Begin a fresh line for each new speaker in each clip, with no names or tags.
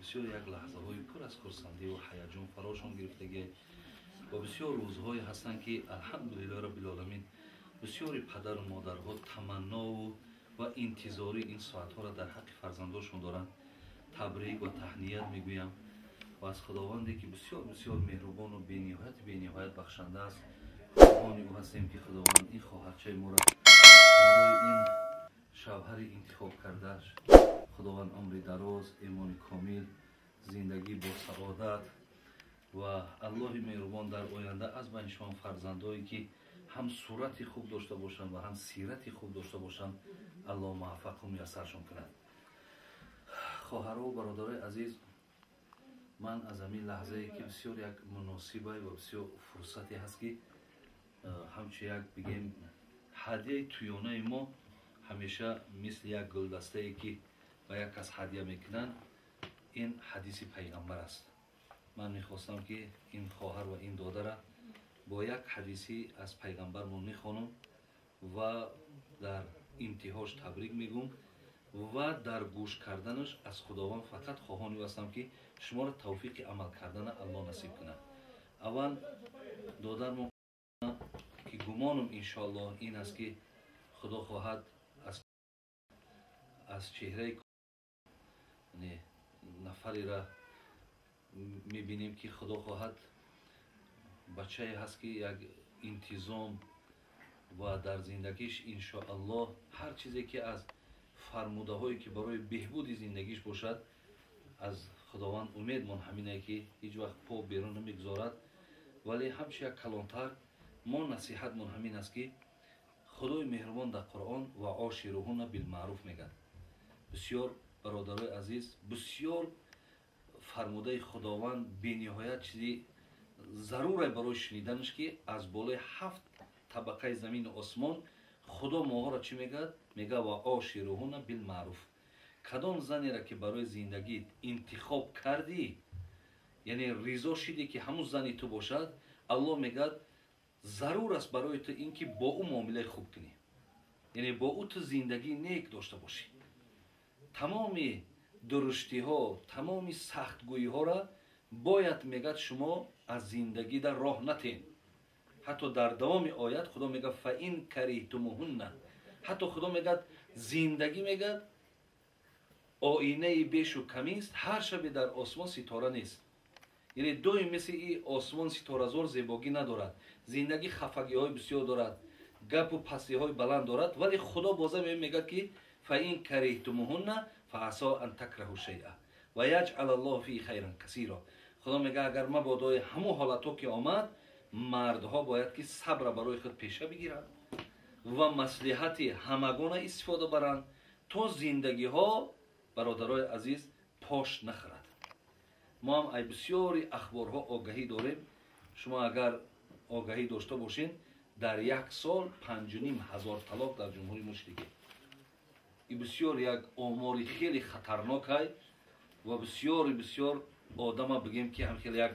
بسیار یک لحظه های پر از خرسندی و هیجان فراشون گرفتگی و بسیار روزهایی هستند که الحمدلله رب العالمین بسیاری پدر و مادرها تمنا و انتظاری این ساعتها را در حق فرزندانشون دارند. تبریک و تهنیت میگویم و از خداوندی که بسیار بسیار مهربان و بی‌نهایت بخشنده است خواهان او هستیم که خداوند این خواهرچه ما را برای این شوهری انتخاب کردهش خداوند عمر دراز، ایمان کامل، زندگی با سعادت و الله مهربان در آینده از بین شما فرزندایی که هم صورت خوب داشته باشند و هم سیرت خوب داشته باشند الله موفق و میسرشون کند. خواهرها و برادرای عزیز، من از همین لحظه ای که بسیار یک مناسبه و بسیار فرصتی هست که همچه یک بگیم هدیه تویانه ما همیشه مثل یک گلدسته ای که به یک کس هدیه میکنن این حدیث پیغمبر است. من میخواستم که این خواهر و این داده را با یک حدیثی از پیغمبر ما میخوانم و در انتهاش تبریک میگم و در گوش کردنش از خداوند فقط خواهانی هستم که شما را توفیق عمل کردن الله نصیب کنه. اول دادن ما که گمانم انشاءالله این است که خدا خواهد از چهره نفری را میبینیم که خدا خواهد بچه هست که یک انتظام و در زندگیش انشاءالله هر چیزی که از فرموده هایی که برای بهبود زندگیش باشد از خداوند امید من همینه که هیچ وقت پا بیرون نمیگذارد. ولی همچه یک کلانتر ما نصیحت من همین است که خدای مهربان در قرآن و عاشروهن بالمعروف میگه. بسیار برادرای عزیز، بسیار فرموده خداوند بی‌نهایت چیزی ضروره برای شنیدنش که از بالای 7 طبقه زمین و آسمان خدا ماها را چی میگه؟ میگه و عاشروهن بالمعروف. کدام زنی را که برای زندگی انتخاب کردی یعنی رضا شدی که همون زنی تو باشد، الله میگه ضرور است برای تو این که با او معامله خوب کنی، یعنی با او تو زندگی نیک داشته باشی. تمام درشتی ها، تمام سختگویی ها را باید میگه شما از زندگی در راه نتین. حتی در دوام آیت خدا میگه فَإِن کَرِهْتُمُوهُنَّ. حتی خدا میگه زندگی میگه آینه بیش و کمی است، هر شب در آسمان ستاره نیست. یعنی دوی مثل این آسمان ستاره زار زیباگی ندارد. زندگی خفگی های بسیار دارد، گپ و پستی های بلند دارد، ولی خدا بازم میگه که فَإِن کَرِهْتُمُوهُنَّ فَعَسَىٰ أَن تَكْرَهُوا شَيْئًا وَيَجْعَلَ اللَّهُ فِيهِ خَيْرًا كَثِيرًا. خدا میگه اگر مبادا همون حالتها که آمد، مردها باید که صبر برای خود پیشه بگیرند و مصلحت همگان استفاده برند تا زندگی ها برادرای عزیز پاش نخورد. ما هم ای بسیاری اخبارها آگهی داریم. شما اگر آگهی داشته باشین در یک سال 5,500 طلاق در جمهوری مشرقی. این بسیار یک آماری خیلی خطرناک است و بسیار آدم بگیم که هم خیلی یک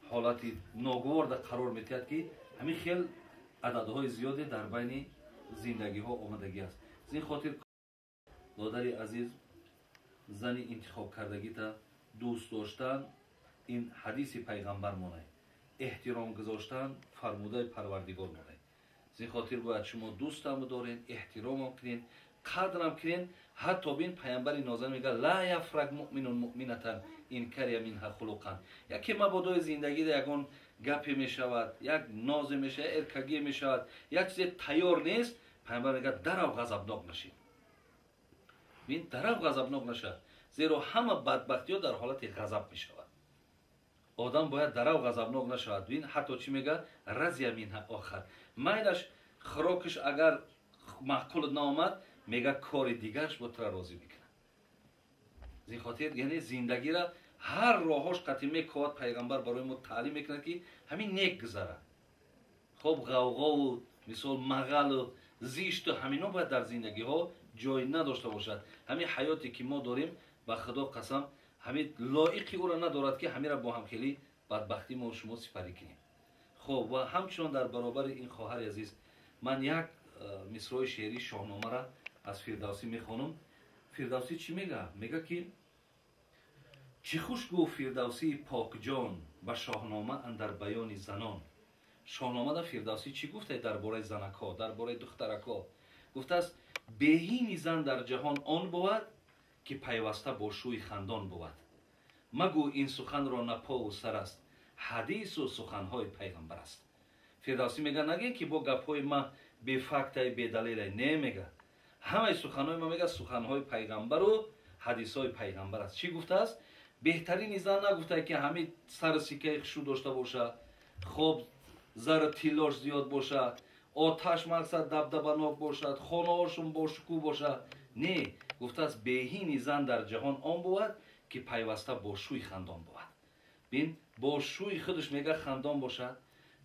حالت ناگوار در قرار میتید که همین خیلی عددهای زیادی در بین زندگی ها آمدگی است. از این خاطر دادری عزیز، زن انتخاب کردگی تا دوست داشتن این حدیث پیغمبر مونه، احترام گذاشتن فرموده پروردگار مونه. از این خاطر باید شما دوست هم دارین، احترام هم کنین، قدر هم کنین. حتی بین پیامبر نازل میگه لا یفرق مؤمن مؤمنة ان کره منها خلقا. یکی مبادای زندگی در یگان گپی میشود، یک ناز میشه، ارکگی میشود، یک چیز تیار نیست، پیامبر میگه درو غضبناک نشید. ببین درو غضبناک نشد، زیرا همه بدبختی ها در حالت غضب میشود. آدم باید درو غضبناک نشود. ببین حتی چی میگه رضی منها آخر، میلش خوراکش اگر معقول نامد میگه کار دیگرش با تو راضی میکنه. از این خاطر یعنی زندگی را هر راهاش قطعی میکواد پیغمبر برای ما تعلیم میکنه که همین نیک گذره. خب غوغا و مثال مغل و زیشت و همینا باید در زندگی ها جای نداشته باشد. همین حیاتی که ما داریم به خدا قسم همین لایقی او را ندارد که همین را با هم خیلی بدبختی ما و شما سپری کنیم. خب و همچنان در برابر این خواهر عزیز من یک مصرع شعری شاهنامه را از فردوسی میخوانم. فردوسی چی میگه؟ میگه که چی خوش گفت فردوسی پاکجان و شاهنامه اندر بیان زنان. شاهنامه در فردوسی چی گفته درباره زنکا، درباره دخترکا؟ گفته است بهین زن در جهان آن بود که پیوسته با شوی خندان بود. مگو این سخن را نه پا و سر است، حدیث و سخنهای پیغمبر است. فردوسی میگه نگه که با گپهای ما بی فکت بی دلیل نمیگه، همه سخنهای ما میگه سخنهای پیغمبر و حدیثهای پیغمبر است. چی گفته است؟ بهترین زن نگفته که همه سر سیکه خشو داشته باشه، خوب زر تیلاش زیاد باشه، آتش مقصد دبدبناک باشد، خانه هاشون با شکوه باشه. نه، گفته است بهین زن در جهان آن بود که پیوسته با شوی خندان بود. بین با شوی خودش میگه خندان باشد،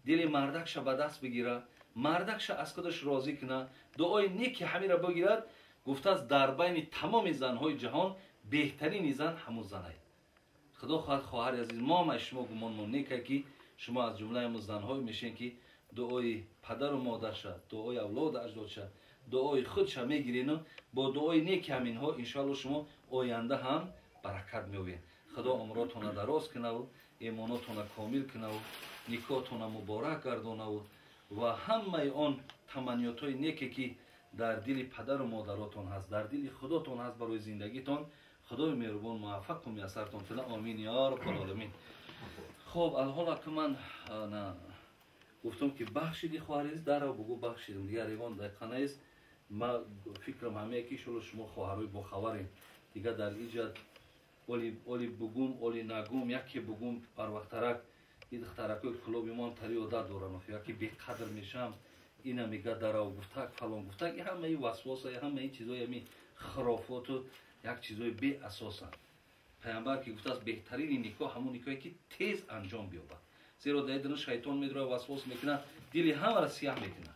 دل مردکش به دست بگیره، مردکش از خودش راضی کنه، دعای نیک همه را بگیرد. گفته است در بین تمام زنهای جهان بهترین زن همون زنه. خدا خواهد خواهر عزیز ما شما گمان نیکه که شما از جمله همون زنهای میشین که دعای پدر و مادرش، دعای اولاد اجدادش، دعای خودش میگیرین و با دعای نیک همین ها انشالله شما آینده هم برکت میوین. خدا عمراتون دراز کنه و ایماناتون کامل کنه و نیکاتون مبارک گردانه و همه آن تمنیات های نیکی که در دل پدر و مادراتون هست، در دل خداتون هست برای زندگیتون، خدای مهربان موفق و میسرتون کنه. آمین یا رب العالمین. خب الحالا که من گفتم که بخشیدی خواهریز در رو بگو بخشیدم دیگر ایوان دقیقه نیست. ما فکرم همه که شما خواهرای با خبرین دیگه در ایجاد اولی بگوم اولی نگوم، یکی بگوم بر وقترک این دخترکای کلوبی من تری عادت دارن، یکی بی قدر میشم اینا میگه درو گفتک فلان گفتک، این همه این وسواس، همه این چیزای همین خرافات و یک چیزای بی اساسن. پیامبر که گفته است بهترین نکاح همون نکاحی که تیز انجام بیابد، زیرا در دل شیطان میدره وسواس میکنه، دل همه را سیاه میکنه.